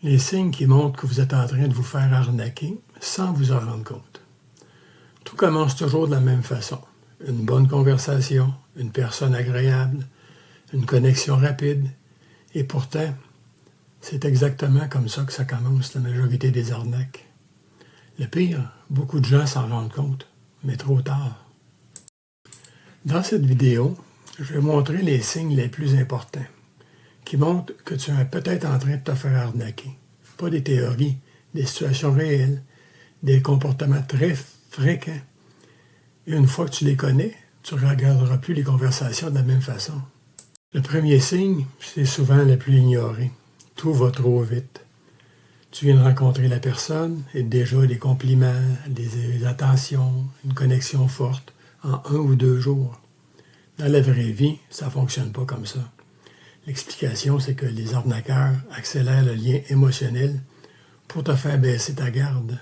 Les signes qui montrent que vous êtes en train de vous faire arnaquer sans vous en rendre compte. Tout commence toujours de la même façon. Une bonne conversation, une personne agréable, une connexion rapide. Et pourtant, c'est exactement comme ça que ça commence la majorité des arnaques. Le pire, beaucoup de gens s'en rendent compte, mais trop tard. Dans cette vidéo, je vais montrer les signes les plus importants qui montrent que tu es peut-être en train de te faire arnaquer. Pas des théories, des situations réelles, des comportements très fréquents. Et une fois que tu les connais, tu ne regarderas plus les conversations de la même façon. Le premier signe, c'est souvent le plus ignoré. Tout va trop vite. Tu viens de rencontrer la personne et déjà des compliments, des attentions, une connexion forte en 1 ou 2 jours. Dans la vraie vie, ça ne fonctionne pas comme ça. L'explication, c'est que les arnaqueurs accélèrent le lien émotionnel pour te faire baisser ta garde.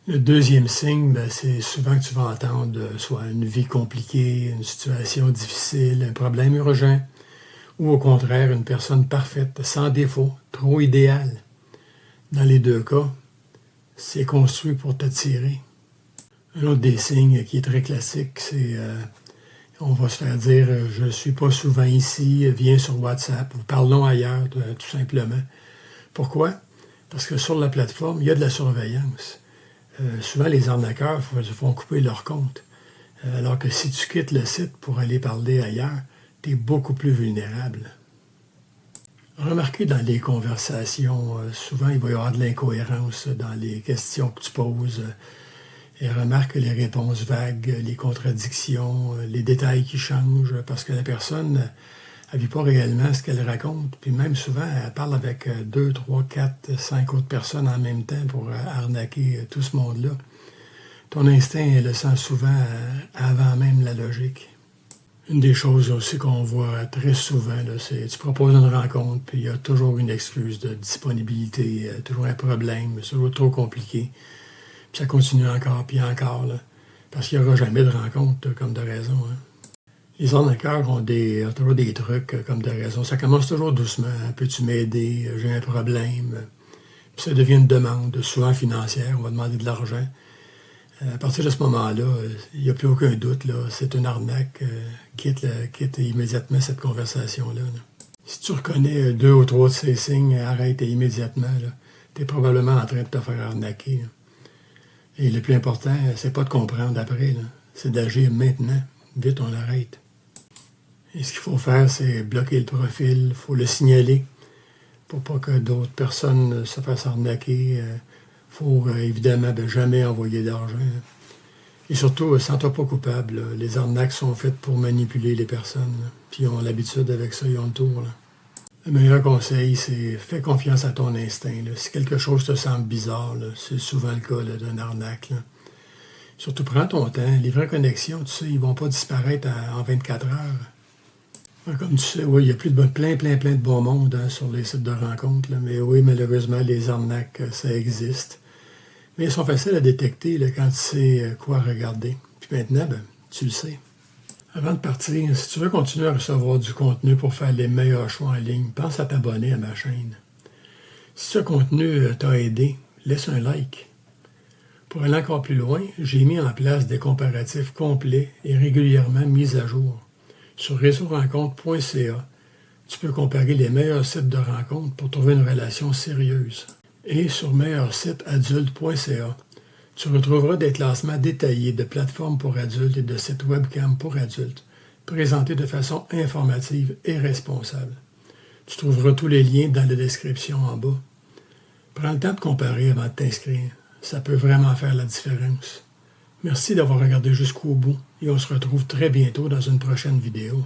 Le deuxième signe, c'est souvent que tu vas entendre soit une vie compliquée, une situation difficile, un problème urgent, ou au contraire, une personne parfaite, sans défaut, trop idéale. Dans les 2 cas, c'est construit pour t'attirer. Un autre des signes qui est très classique, c'est on va se faire dire « je ne suis pas souvent ici, viens sur WhatsApp » ou « parlons ailleurs », tout simplement. Pourquoi? Parce que sur la plateforme, il y a de la surveillance. Souvent, les arnaqueurs font couper leur compte. Alors que si tu quittes le site pour aller parler ailleurs, tu es beaucoup plus vulnérable. Remarquez dans les conversations, souvent il va y avoir de l'incohérence dans les questions que tu poses. Et remarque les réponses vagues, les contradictions, les détails qui changent, parce que la personne ne vit pas réellement ce qu'elle raconte. Puis même souvent, elle parle avec 2, 3, 4, 5 autres personnes en même temps pour arnaquer tout ce monde-là. Ton instinct le sent souvent avant même la logique. Une des choses aussi qu'on voit très souvent, là, c'est tu proposes une rencontre, puis il y a toujours une excuse de disponibilité, toujours un problème, c'est toujours trop compliqué. Puis ça continue encore, puis encore, là, parce qu'il n'y aura jamais de rencontre comme de raison. Hein. Les arnaqueurs ont toujours des trucs comme de raison. Ça commence toujours doucement. Hein. Peux-tu m'aider? J'ai un problème. Puis ça devient une demande, souvent financière. On va demander de l'argent. À partir de ce moment-là, il n'y a plus aucun doute. Là. C'est une arnaque. Quitte immédiatement cette conversation-là. Là. Si tu reconnais 2 ou 3 de ces signes, arrête immédiatement. Tu es probablement en train de te faire arnaquer. Là. Et le plus important, c'est pas de comprendre après. Là. C'est d'agir maintenant. Vite, on l'arrête. Et ce qu'il faut faire, c'est bloquer le profil. Il faut le signaler pour pas que d'autres personnes se fassent arnaquer. Il faut évidemment jamais envoyer d'argent. Et surtout, sens-toi pas coupable. Là. Les arnaques sont faites pour manipuler les personnes. Là. Puis ils ont l'habitude avec ça, ils ont le tour. Là. Le meilleur conseil, c'est fais confiance à ton instinct. Là. Si quelque chose te semble bizarre, là, c'est souvent le cas d'une arnaque. Là. Surtout, prends ton temps. Les vraies connexions, tu sais, ils ne vont pas disparaître en 24 heures. Comme tu sais, oui, il y a plein de bon monde hein, sur les sites de rencontres. Là, mais oui, malheureusement, les arnaques, ça existe. Mais elles sont faciles à détecter là, quand tu sais quoi regarder. Puis maintenant, tu le sais. Avant de partir, si tu veux continuer à recevoir du contenu pour faire les meilleurs choix en ligne, pense à t'abonner à ma chaîne. Si ce contenu t'a aidé, laisse un like. Pour aller encore plus loin, j'ai mis en place des comparatifs complets et régulièrement mis à jour. Sur réseaurencontre.ca, tu peux comparer les meilleurs sites de rencontres pour trouver une relation sérieuse. Et sur meilleursiteadulte.ca, tu retrouveras des classements détaillés de plateformes pour adultes et de sites webcam pour adultes, présentés de façon informative et responsable. Tu trouveras tous les liens dans la description en bas. Prends le temps de comparer avant de t'inscrire. Ça peut vraiment faire la différence. Merci d'avoir regardé jusqu'au bout et on se retrouve très bientôt dans une prochaine vidéo.